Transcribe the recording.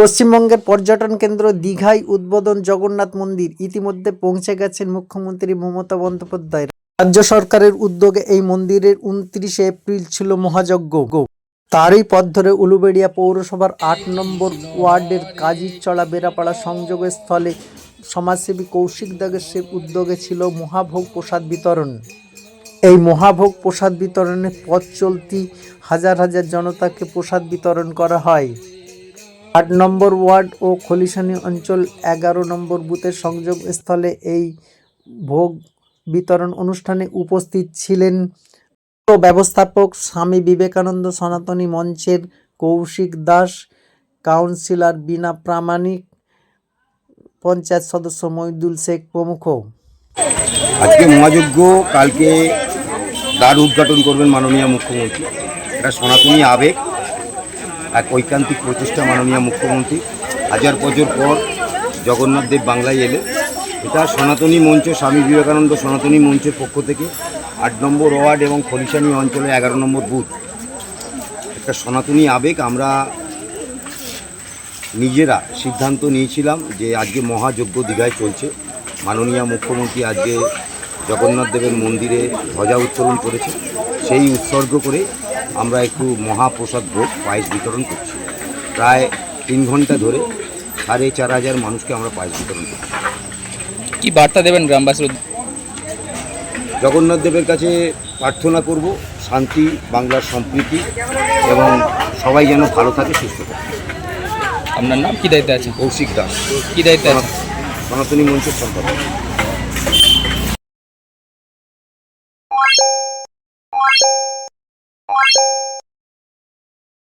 পশ্চিমবঙ্গের পর্যটন কেন্দ্র দীঘায় উদ্বোধন জগন্নাথ মন্দির। ইতিমধ্যে পৌঁছে গেছেন মুখ্যমন্ত্রী মমতা বন্দ্যোপাধ্যায়। রাজ্য সরকারের উদ্যোগে এই মন্দিরের 29শে এপ্রিল ছিল মহাযজ্ঞ। তারই পথ ধরে উলুবেড়িয়া পৌরসভার 8 নম্বর ওয়ার্ডের কাজিরচড়া বেড়াপাড়া সংযোগস্থলে সমাজসেবী কৌশিক দাসের উদ্যোগে ছিল মহাভোগ প্রসাদ বিতরণ। এই মহাভোগ প্রসাদ বিতরণে পথ চলতি হাজার হাজার জনতাকে প্রসাদ বিতরণ করা হয়। 8 নম্বর ওয়ার্ড ও খলিশানি অঞ্চল 11 নম্বর বুথের সংযোগস্থলে এই ভোগ বিতরণ অনুষ্ঠানে উপস্থিত ছিলেন ব্যবস্থাপক স্বামী বিবেকানন্দ সনাতনী মঞ্চের কৌশিক দাস, কাউন্সিলর বীণা প্রামাণিক, পঞ্চায়েত সদস্য মহিদুল শেখ প্রমুখ। আজকে মহাযজ্ঞ, কালকে দ্বার উদ্ঘাটন করবেন মাননীয় মুখ্যমন্ত্রী। এটা সনাতনী আবেগ, এক ঐকান্তিক প্রচেষ্টা মাননীয় মুখ্যমন্ত্রী। 1000 বছর পর জগন্নাথ দেব বাংলায় এলে এটা সনাতনী মঞ্চ, স্বামী বিবেকানন্দ সনাতনী মঞ্চের পক্ষ থেকে 8 নম্বর ওয়ার্ড এবং খলিশানি অঞ্চলে 11 নম্বর বুথ একটা সনাতনী আবেগ। আমরা নিজেরা সিদ্ধান্ত নিয়েছিলাম যে আজকে মহাযজ্ঞ দীঘায় চলছে। মাননীয় মুখ্যমন্ত্রী আজকে জগন্নাথ দেবের মন্দিরে ধ্বজা উত্তোলন করেছে, সেই উৎসর্গ করে আমরা একটু মহাপ্রসাদ ভোগ পায়েস বিতরণ করছি। প্রায় 3 ঘন্টা ধরে 4500 মানুষকে আমরা পায়েস বিতরণ করছি। কি বার্তা দেবেন গ্রামবাসীর? জগন্নাথ দেবের কাছে প্রার্থনা করব শান্তি, বাংলার সম্প্রীতি এবং সবাই যেন ভালো থাকে, সুস্থ থাকে। আপনার নাম, কি দায়িত্বে আছেন? কৌশিক দাস, কি দায়িত্বে আছেন? সনাতনী মঞ্চের সম্পাদক।